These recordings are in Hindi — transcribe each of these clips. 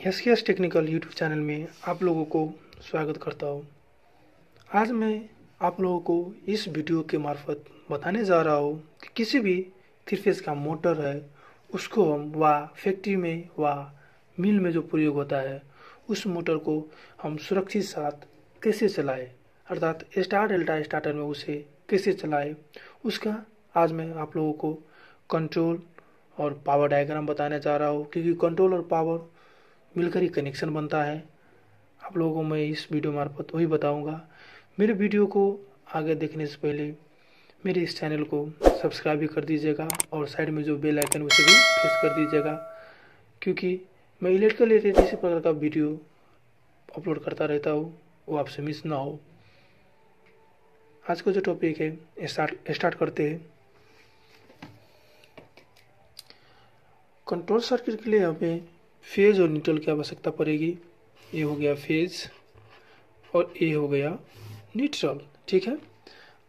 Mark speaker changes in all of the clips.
Speaker 1: एसकेएस टेक्निकल यूट्यूब चैनल में आप लोगों को स्वागत करता हूँ। आज मैं आप लोगों को इस वीडियो के मार्फत बताने जा रहा हूँ कि किसी भी थ्री फेज का मोटर है उसको हम फैक्ट्री में मिल में जो प्रयोग होता है उस मोटर को हम सुरक्षित साथ कैसे चलाएं, अर्थात स्टार डेल्टा स्टार्टर में उसे कैसे चलाएं, उसका आज मैं आप लोगों को कंट्रोल और पावर डायग्राम बताने जा रहा हूँ। क्योंकि कंट्रोल और पावर मिलकर ही कनेक्शन बनता है। आप लोगों को मैं इस वीडियो मार्फत वही बताऊंगा। मेरे वीडियो को आगे देखने से पहले मेरे इस चैनल को सब्सक्राइब भी कर दीजिएगा और साइड में जो बेल आइकन उसे भी प्रेस कर दीजिएगा, क्योंकि मैं इलेक्ट्रिकल रिलेटेड इसी प्रकार का वीडियो अपलोड करता रहता हूँ, वो आपसे मिस ना हो। आज का जो टॉपिक है स्टार्ट करते हैं। कंट्रोल सर्किट के लिए हमें फेज और न्यूट्रल की आवश्यकता पड़ेगी। ये हो गया फेज और ये हो गया न्यूट्रल, ठीक है।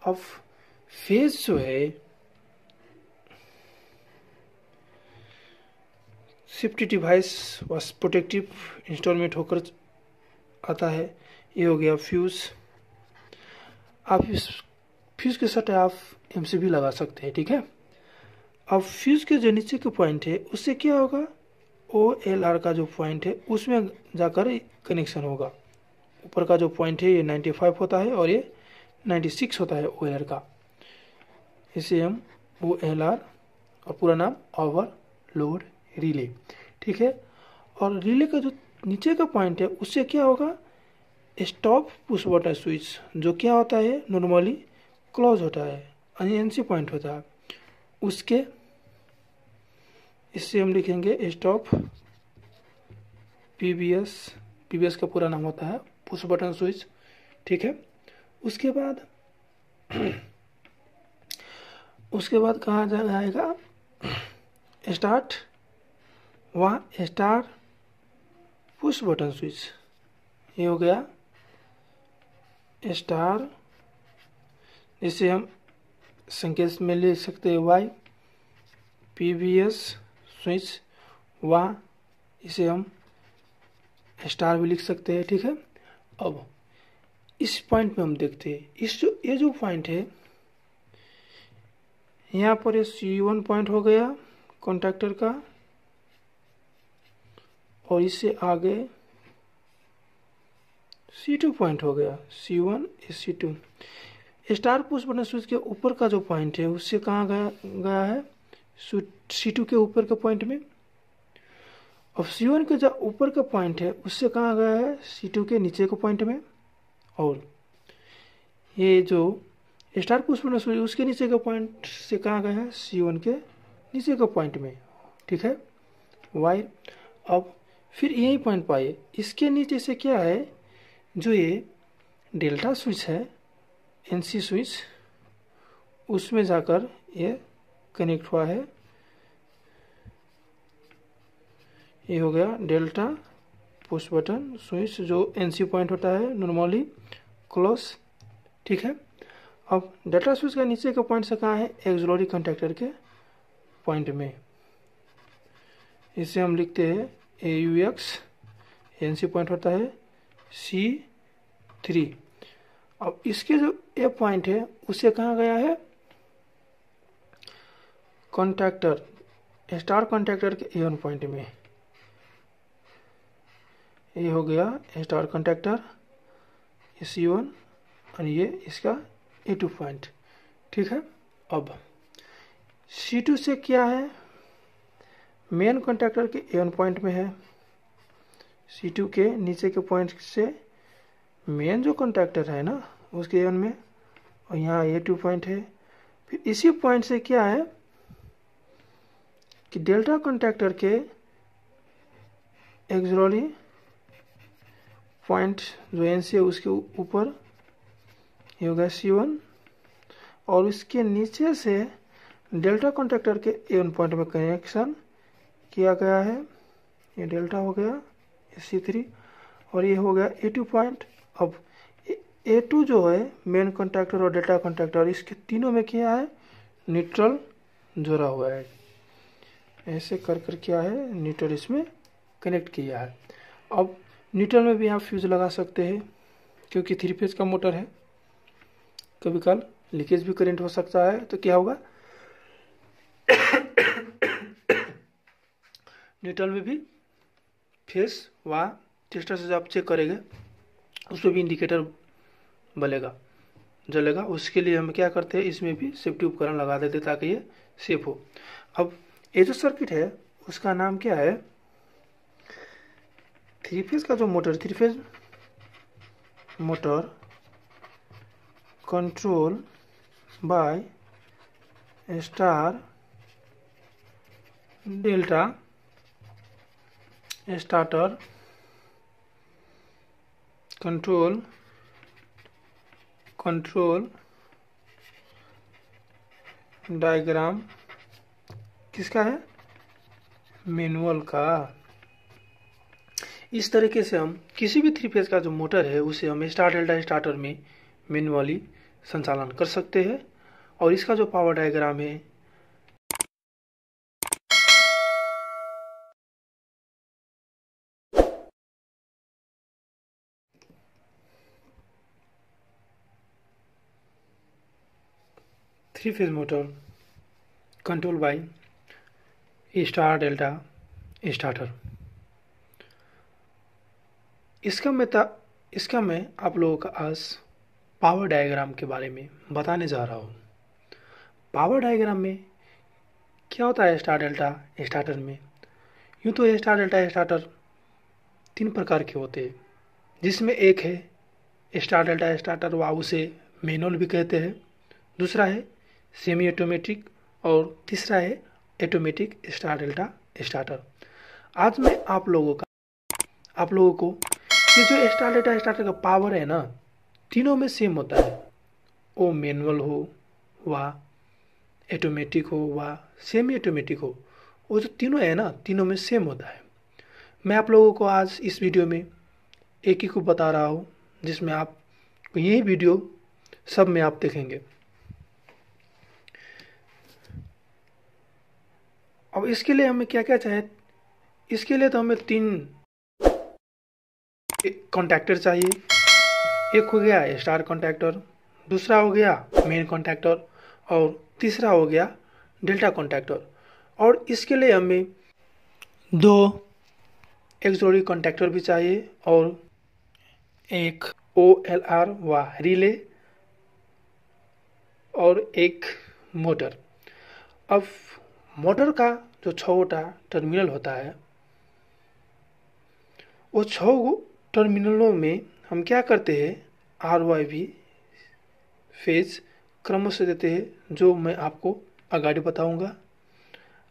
Speaker 1: अब फेज जो है सेफ्टी डिवाइस व प्रोटेक्टिव इंस्टॉलमेंट होकर आता है। ये हो गया फ्यूज। आप इस फ्यूज के साथ आप एमसीबी लगा सकते हैं, ठीक है। अब फ्यूज के जो नीचे के पॉइंट है उससे क्या होगा, OLR का जो पॉइंट है उसमें जाकर कनेक्शन होगा। ऊपर का जो पॉइंट है ये 95 होता है और ये 96 होता है OLR का। इसे हम OLR और पूरा नाम ओवरलोड रिले, ठीक है। और रिले का जो नीचे का पॉइंट है उससे क्या होगा, स्टॉप पुश बटन स्विच, जो क्या होता है नॉर्मली क्लोज होता है, एनसी पॉइंट होता है उसके। इससे हम लिखेंगे स्टॉप पीबीएस का पूरा नाम होता है पुश बटन स्विच, ठीक है। उसके बाद कहाँ जाएगा, start star push button switch. ये हो गया स्टार, इसे हम संकेत में ले सकते हैं वाई पीबीएस स्विच इसे हम स्टार भी लिख सकते हैं, ठीक है। अब इस पॉइंट में हम देखते हैं ये जो पॉइंट है यहाँ पर ये C1 पॉइंट हो गया कॉन्टैक्टर का, और इससे आगे C2 पॉइंट हो गया, C1 C2। Star push button switch के ऊपर का जो पॉइंट है उससे कहाँ गया है, C2 के ऊपर के पॉइंट में। और C1 के जो ऊपर का पॉइंट है उससे कहाँ गया है, C2 के नीचे के पॉइंट में। और ये जो स्टार पुश बटन स्विच उसके नीचे के पॉइंट से कहाँ गया है, C1 के नीचे के पॉइंट में, ठीक है, वाई। अब फिर यही पॉइंट पाइए, इसके नीचे से क्या है, जो ये डेल्टा स्विच है NC स्विच, उसमें जाकर ये कनेक्ट हुआ है। ये हो गया डेल्टा पुश बटन स्विच, जो NC पॉइंट होता है नॉर्मली क्लोज, ठीक है। अब डेल्टा स्विच का नीचे का पॉइंट से कहाँ है, एक्सिलरी कॉन्टैक्टर के पॉइंट में। इसे हम लिखते हैं AUX, NC पॉइंट होता है C3। अब इसके जो ए पॉइंट है उससे कहाँ गया है, कॉन्टैक्टर स्टार कॉन्टैक्टर के A1 पॉइंट में। ये हो गया स्टार कॉन्टैक्टर C1 और ये इसका A2 पॉइंट, ठीक है। अब C2 से क्या है, मेन कॉन्टैक्टर के A1 पॉइंट में है। C2 के नीचे के पॉइंट से मेन जो कॉन्टैक्टर है ना उसके A1 में, और यहाँ A2 पॉइंट है। फिर इसी पॉइंट से क्या है कि डेल्टा कॉन्टैक्टर के एक्सिलरी पॉइंट जो NC है उसके ऊपर, ये हो गया C1, और इसके नीचे से डेल्टा कॉन्टैक्टर के A1 पॉइंट में कनेक्शन किया गया है। ये डेल्टा हो गया C3 और ये हो गया A2 पॉइंट। अब A2 जो है मेन कॉन्टैक्टर और डेल्टा कॉन्टैक्टर, इसके तीनों में क्या है, न्यूट्रल जोड़ा हुआ है। ऐसे कर क्या है, न्यूट्रल इसमें कनेक्ट किया है। अब न्यूट्रल में भी आप फ्यूज लगा सकते हैं, क्योंकि 3 फेज का मोटर है, कभी कल लीकेज भी करंट हो सकता है, तो क्या होगा न्यूट्रल में भी फेस व टेस्टर से जब आप चेक करेंगे उसमें भी इंडिकेटर जलेगा। उसके लिए हम क्या करते हैं, इसमें भी सेफ्टी उपकरण लगा देते हैं ताकि ये सेफ हो। अब ये जो सर्किट है उसका नाम क्या है, 3 फेज का जो motor, 3 phase motor control by star delta starter control diagram किसका है, मैनुअल का। इस तरीके से हम किसी भी 3 फेज का जो मोटर है उसे हम स्टार डेल्टा स्टार्टर में मैनुअली संचालन कर सकते हैं। और इसका जो पावर डायग्राम है three phase motor control by star delta starter, इसका मैं आप लोगों का आज पावर डायग्राम के बारे में बताने जा रहा हूँ। पावर डायग्राम में क्या होता है स्टार डेल्टा स्टार्टर में, यूँ तो स्टार डेल्टा स्टार्टर 3 प्रकार के होते हैं, जिसमें एक है स्टार डेल्टा स्टार्टर व उसे मैनुअल भी कहते हैं, दूसरा है सेमी ऑटोमेटिक और तीसरा है ऑटोमेटिक स्टार डेल्टा स्टार्टर। आज मैं आप लोगों को ये जो स्टार डेल्टा स्टार्टर का पावर है ना, तीनों में सेम होता है, वो मैनुअल हो व ऑटोमेटिक हो व सेमी ऑटोमेटिक हो, वो जो तीनों है ना, तीनों में सेम होता है। मैं आप लोगों को आज इस वीडियो में एक ही को बता रहा हूँ, जिसमें आप यही वीडियो सब में आप देखेंगे। अब इसके लिए हमें क्या क्या चाहिए, इसके लिए तो हमें 3 कॉन्टैक्टर चाहिए। एक हो गया स्टार कॉन्टैक्टर, दूसरा हो गया मेन कॉन्टैक्टर और तीसरा हो गया डेल्टा कॉन्टैक्टर। और इसके लिए हमें 2 एक जोड़ी कॉन्टैक्टर भी चाहिए और एक OLR व रिले और एक मोटर। अब मोटर का जो 6 टर्मिनल होता है, वो 6 टर्मिनलों में हम क्या करते हैं, RYV फेज क्रम से देते हैं, जो मैं आपको आगे बताऊंगा।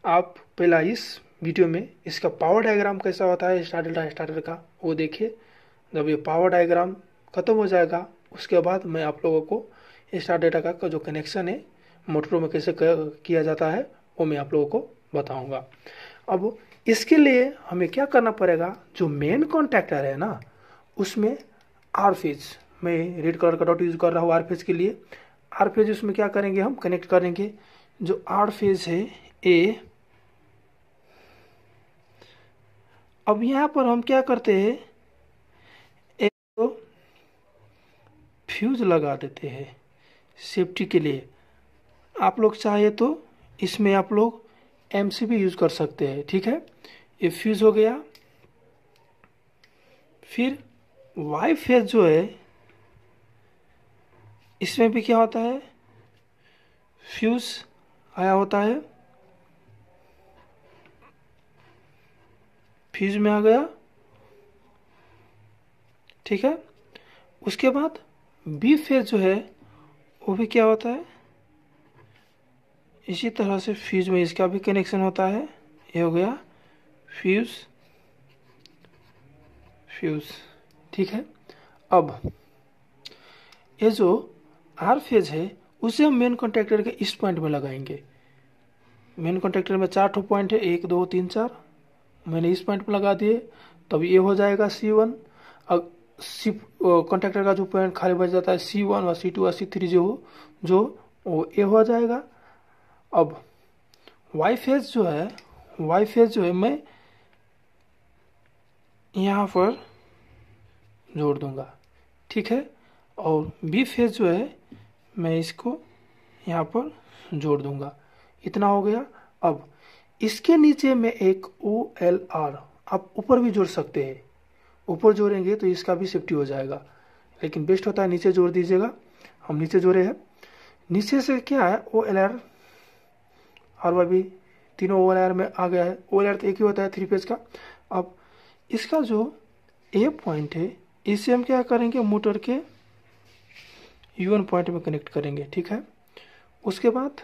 Speaker 1: आप पहला इस वीडियो में इसका पावर डायग्राम कैसा होता है स्टार डेल्टा स्टार्टर का वो देखिए। जब ये पावर डायग्राम ख़त्म हो जाएगा उसके बाद मैं आप लोगों को स्टार डेल्टा का जो कनेक्शन है मोटरों में कैसे किया जाता है वो मैं आप लोगों को बताऊंगा। अब इसके लिए हमें क्या करना पड़ेगा, जो मेन कॉन्टैक्टर है ना उसमें आर फेज, मैं रेड कलर का डॉट यूज कर रहा हूँ आर फेज के लिए। आर फेज उसमें क्या करेंगे, हम कनेक्ट करेंगे जो आर फेज है ए। अब यहाँ पर हम क्या करते हैं, एक तो फ्यूज लगा देते हैं सेफ्टी के लिए। आप लोग चाहे तो इसमें आप लोग MCB यूज कर सकते हैं, ठीक है। ये फ्यूज हो गया। फिर वाई फेज जो है इसमें भी क्या होता है, फ्यूज आया होता है, फ्यूज में आ गया, ठीक है। उसके बाद बी फेज जो है वो भी क्या होता है, इसी तरह से फ्यूज में इसका भी कनेक्शन होता है। ये हो गया फ्यूज, ठीक है। अब ये जो आर फेज है उसे हम मेन कॉन्टैक्टर के इस पॉइंट में लगाएंगे। मेन कॉन्टैक्टर में 4 पॉइंट है, 1 2 3 4, मैंने इस पॉइंट में लगा दिए, तब ये हो जाएगा C1। अब कॉन्टैक्टर का जो पॉइंट खाली बच जाता है C1 और C2 और C3 जो वो ए हो जाएगा। अब वाई फेज जो है मैं यहाँ पर जोड़ दूंगा, ठीक है। और बी फेज जो है मैं इसको यहाँ पर जोड़ दूंगा। इतना हो गया। अब इसके नीचे में एक OLR आप ऊपर भी जोड़ सकते हैं। ऊपर जोड़ेंगे तो इसका भी सेफ्टी हो जाएगा, लेकिन बेस्ट होता है नीचे जोड़ दीजिएगा। हम नीचे जोड़े हैं। नीचे से क्या है, OLR और वह भी तीनों OLR में आ गया है। OLR तो एक ही होता है 3 फेज का। अब इसका जो ए पॉइंट है इसे हम क्या करेंगे, मोटर के U1 पॉइंट में कनेक्ट करेंगे, ठीक है। उसके बाद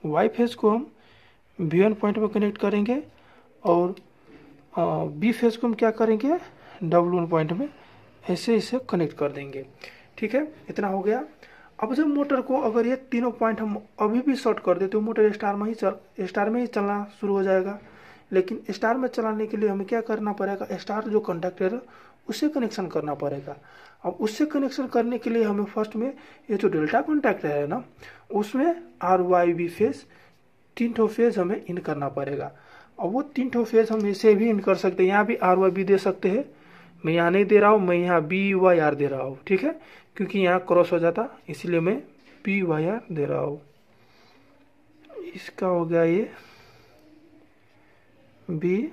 Speaker 1: वाई फेज को हम V1 पॉइंट में कनेक्ट करेंगे और बी फेज को हम क्या करेंगे, W1 पॉइंट में ऐसे इसे कनेक्ट कर देंगे, ठीक है। इतना हो गया। अब जब मोटर को अगर ये तीनों पॉइंट हम अभी भी शॉर्ट कर दें तो मोटर स्टार में ही चलना शुरू हो जाएगा। लेकिन स्टार में चलाने के लिए हमें क्या करना पड़ेगा, स्टार जो कंडक्टर है उससे कनेक्शन करना पड़ेगा। अब उससे कनेक्शन करने के लिए हमें फर्स्ट में ये जो डेल्टा कॉन्टैक्टर है ना, उसमें RYB फेज 3 फेज हमें इन करना पड़ेगा। और वो 3 फेज हम इसे भी इन कर सकते हैं। यहाँ भी RYB दे सकते हैं, मैं यहाँ नहीं दे रहा हूँ, मैं यहाँ BYR दे रहा हूँ, ठीक है। क्योंकि यहाँ क्रॉस हो जाता इसलिए मैं BYR दे रहा हूँ। इसका हो गया ये B।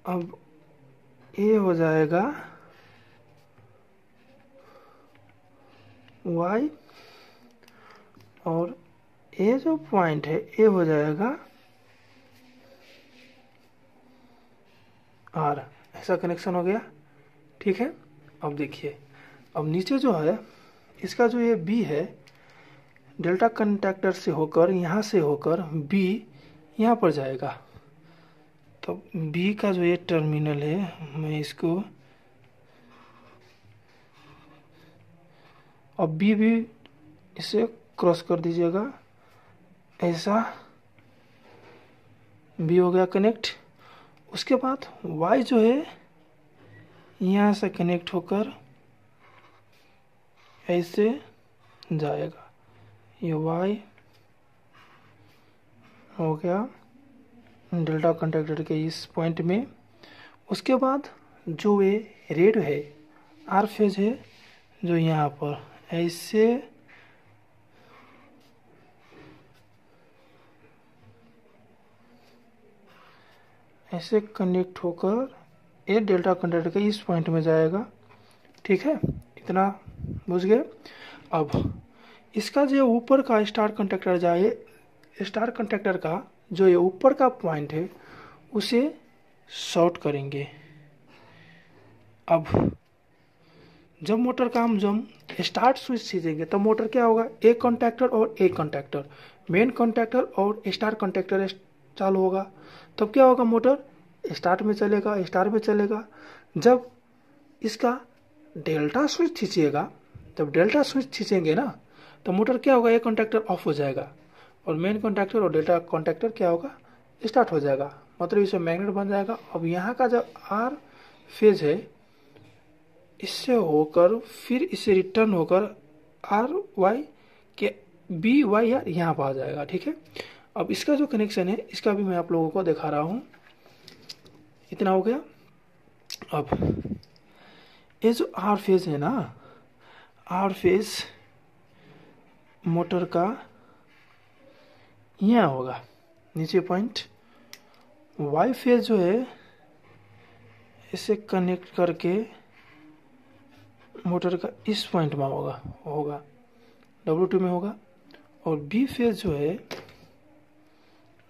Speaker 1: अब ये हो जाएगा Y और ये जो पॉइंट है ये हो जाएगा R। ऐसा कनेक्शन हो गया, ठीक है। अब देखिए, अब नीचे जो है इसका जो ये B है, डेल्टा कंडक्टर से होकर यहाँ से होकर B यहाँ पर जाएगा। तो B का जो ये टर्मिनल है मैं इसको, अब B भी इसे क्रॉस कर दीजिएगा, ऐसा B हो गया कनेक्ट। उसके बाद Y जो है यहाँ से कनेक्ट होकर ऐसे जाएगा, ये Y हो गया डेल्टा कंडक्टर के इस पॉइंट में। उसके बाद जो ये रेड है R फेज है, जो यहाँ पर ऐसे कनेक्ट होकर ये डेल्टा कंडक्टर के इस पॉइंट में जाएगा, ठीक है। इतना बुझ गए। अब इसका जो ऊपर का स्टार कंडक्टर जाए, स्टार कंडक्टर का जो ये ऊपर का पॉइंट है उसे शॉर्ट करेंगे। अब जब मोटर का हम जब स्टार्ट स्विच खींचेंगे तब मोटर क्या होगा, एक कॉन्टैक्टर और एक कॉन्टैक्टर, मेन कॉन्टैक्टर और स्टार कॉन्टैक्टर चालू होगा। तब क्या होगा, मोटर स्टार्ट में चलेगा, स्टार में चलेगा। जब इसका डेल्टा स्विच खींचिएगा, जब डेल्टा स्विच खींचेंगे ना तो मोटर क्या होगा, एक कॉन्टैक्टर ऑफ हो जाएगा और मेन कॉन्टैक्टर और डेल्टा कॉन्टैक्टर क्या होगा, स्टार्ट हो जाएगा। मतलब इसे मैग्नेट बन जाएगा। अब यहाँ का जो R फेज है इससे होकर फिर इसे रिटर्न होकर RY के BYR यहाँ पर आ जाएगा, ठीक है। अब इसका जो कनेक्शन है इसका भी मैं आप लोगों को दिखा रहा हूँ। इतना हो गया। अब ये जो R फेज है ना, R फेज मोटर का यहाँ होगा नीचे पॉइंट। Y फेज जो है इसे कनेक्ट करके मोटर का इस पॉइंट में होगा W2 में होगा। और B फेज जो है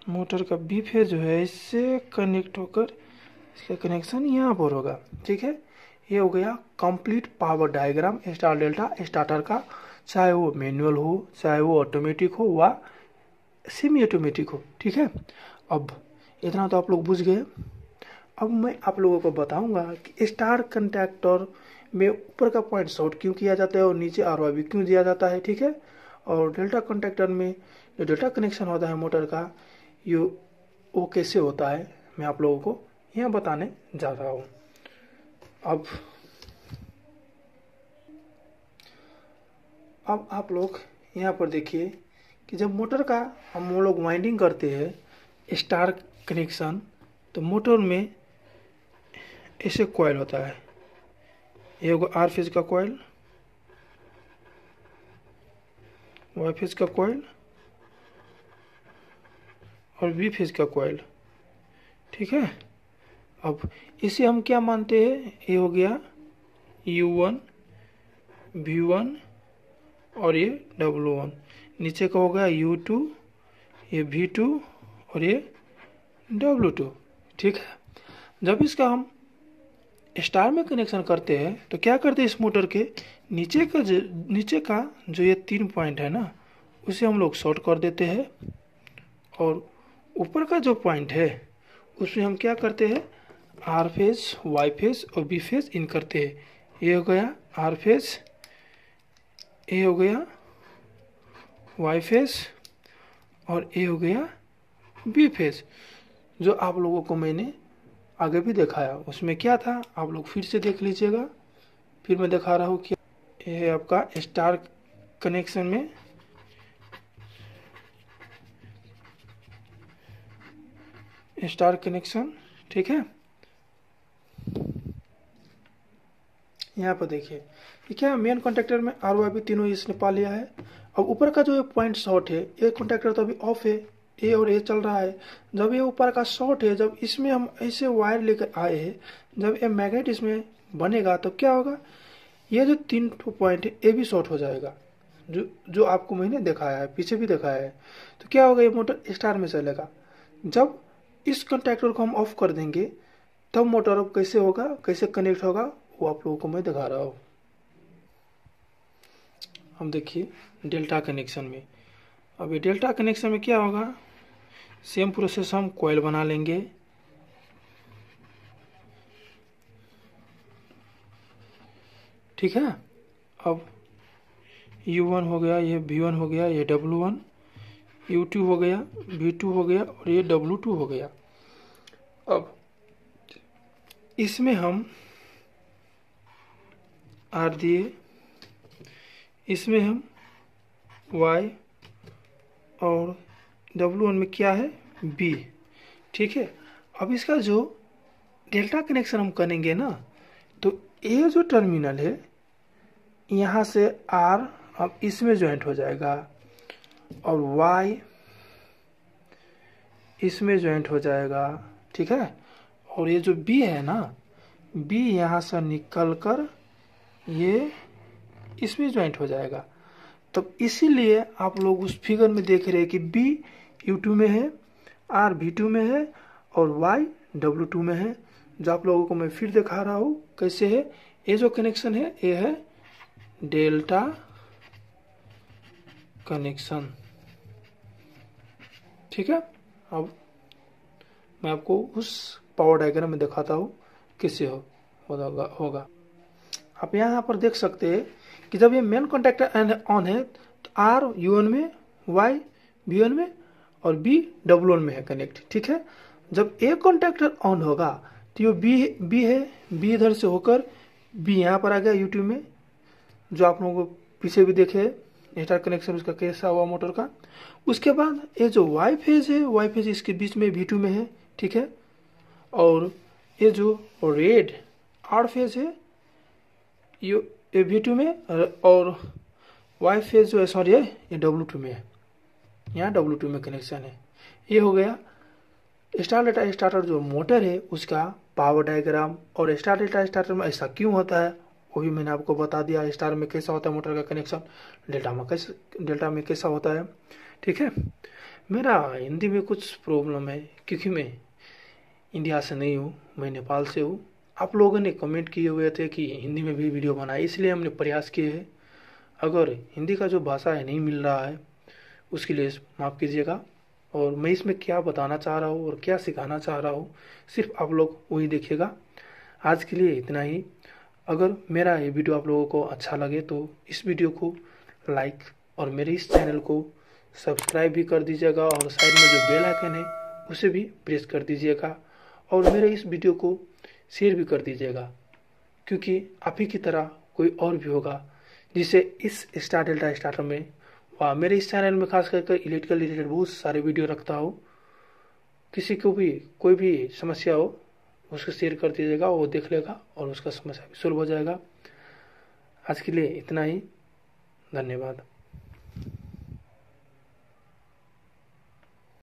Speaker 1: मोटर का B फेज जो है इससे कनेक्ट होकर इसका कनेक्शन यहाँ पर होगा, ठीक है। ये हो गया complete power diagram star delta starter का, चाहे वो मैनुअल हो, चाहे वो ऑटोमेटिक हो व सेमी ऑटोमेटिक हो, ठीक है। अब इतना तो आप लोग बुझ गए। अब मैं आप लोगों को बताऊंगा कि स्टार कंडक्टर में ऊपर का पॉइंट शॉर्ट क्यों किया जाता है और नीचे RYB क्यों दिया जाता है, ठीक है। और डेल्टा कंडक्टर में जो डेल्टा कनेक्शन होता है मोटर का, ये वो कैसे होता है मैं आप लोगों को यहाँ बताने जा रहा हूँ। अब आप लोग यहाँ पर देखिए कि जब मोटर का हम लोग वाइंडिंग करते हैं स्टार कनेक्शन तो मोटर में ऐसे कॉइल होता है, ये होगा आर फेज का कॉइल, वाई फेज का कॉइल और वी फेज का कॉइल। ठीक है, अब इसे हम क्या मानते हैं, ये हो गया U1 V1 और ये W1, नीचे का होगा U2, ये V2 और ये W2। ठीक है, जब इसका हम स्टार में कनेक्शन करते हैं तो क्या करते हैं, इस मोटर के नीचे का जो ये 3 पॉइंट है ना, उसे हम लोग शॉर्ट कर देते हैं, और ऊपर का जो पॉइंट है उसमें हम क्या करते हैं, आर फेज, वाई फेज और बी फेज इन करते हैं। ये हो गया आर फेज, ये हो गया वाई फेज और ये हो गया बी फेज। जो आप लोगों को मैंने आगे भी दिखाया, उसमें क्या था आप लोग फिर से देख लीजिएगा। फिर मैं दिखा रहा हूँ कि ये है आपका स्टार कनेक्शन में स्टार कनेक्शन। ठीक है, यहाँ पर देखिए ये क्या, मेन कॉन्टेक्टर में आर वाई बी तीनों इसने पा लिया है। अब ऊपर का जो ये पॉइंट शॉर्ट है, ये कॉन्टेक्टर तो अभी ऑफ है, ए और ए चल रहा है। जब ये ऊपर का शॉर्ट है, जब इसमें हम ऐसे वायर लेकर आए हैं, जब ये मैग्नेट इसमें बनेगा तो क्या होगा, ये जो 3 पॉइंट है ये भी शॉर्ट हो जाएगा, जो आपको मैंने दिखाया है, पीछे भी दिखाया है। तो क्या होगा, ये मोटर स्टार में चलेगा। जब इस कॉन्टेक्टर को हम ऑफ कर देंगे तब मोटर अब कैसे होगा, कैसे कनेक्ट होगा, वो आप लोगों को मैं दिखा रहा हूँ। हम देखिए डेल्टा कनेक्शन में, अब ये डेल्टा कनेक्शन में क्या होगा, सेम प्रोसेस हम कॉइल बना लेंगे। ठीक है, अब U1 हो गया, ये V1 हो गया, ये W1, U2 हो गया, V2 हो गया और ये W2 हो गया। अब इसमें हम R दिए, इसमें हम Y और W1 में क्या है B। ठीक है, अब इसका जो डेल्टा कनेक्शन हम करेंगे ना, तो ये जो टर्मिनल है यहाँ से R अब इसमें ज्वाइंट हो जाएगा और Y इसमें ज्वाइंट हो जाएगा। ठीक है, और ये जो B है ना, B यहाँ से निकल कर ये इसमें ज्वाइंट हो जाएगा। तो इसीलिए आप लोग उस फिगर में देख रहे हैं कि B U2 में है, R V2 में है और Y W2 में है। जो आप लोगों को मैं फिर दिखा रहा हूँ कैसे है। ये जो कनेक्शन है ये है डेल्टा कनेक्शन। ठीक है, अब मैं आपको उस पावर डायग्राम में दिखाता हूँ कैसे होगा। आप यहाँ पर देख सकते हैं कि जब ये मेन कॉन्टैक्टर ऑन है तो R U1 में, Y V1 में और B W1 में है कनेक्ट। ठीक है, जब एक कॉन्टैक्टर ऑन होगा तो ये B है, B इधर से होकर B यहाँ पर आ गया U2 में, जो आप लोगों को पीछे भी देखे स्टार कनेक्शन उसका कैसा हुआ मोटर का। उसके बाद ये जो Y फेज है, Y फेज इसके बीच में V2 में है। ठीक है, और ये जो रेड R फेज है ये V2 में और Y फेज जो है सॉरी ये W2 में है, यहाँ W2 में कनेक्शन है। ये हो गया स्टार डेल्टा स्टार्टर जो मोटर है उसका पावर डायग्राम। और स्टार डेल्टा स्टार्टर में ऐसा क्यों होता है वो भी मैंने आपको बता दिया। स्टार में कैसा होता है मोटर का कनेक्शन, डेल्टा में कैसा होता है। ठीक है, मेरा हिंदी में कुछ प्रॉब्लम है क्योंकि मैं इंडिया से नहीं हूँ, मैं नेपाल से हूँ। आप लोगों ने कमेंट किए हुए थे कि हिंदी में भी वीडियो बनाए, इसलिए हमने प्रयास किए हैं। अगर हिंदी का जो भाषा है नहीं मिल रहा है उसके लिए माफ़ कीजिएगा। और मैं इसमें क्या बताना चाह रहा हूँ और क्या सिखाना चाह रहा हूँ सिर्फ आप लोग वही देखिएगा। आज के लिए इतना ही। अगर मेरा ये वीडियो आप लोगों को अच्छा लगे तो इस वीडियो को लाइक और मेरे इस चैनल को सब्सक्राइब भी कर दीजिएगा और साइड में जो बेल आइकन है उसे भी प्रेस कर दीजिएगा और मेरे इस वीडियो को शेयर भी कर दीजिएगा, क्योंकि आप ही की तरह कोई और भी होगा जिसे इस स्टार डेल्टा स्टार्टर में मेरे इस चैनल में खास करके इलेक्ट्रिकल रिलेटेड बहुत सारे वीडियो रखता हूँ। किसी को भी कोई भी समस्या हो उसको शेयर कर दीजिएगा, वो देख लेगा और उसका समस्या भी सॉल्व हो जाएगा। आज के लिए इतना ही, धन्यवाद।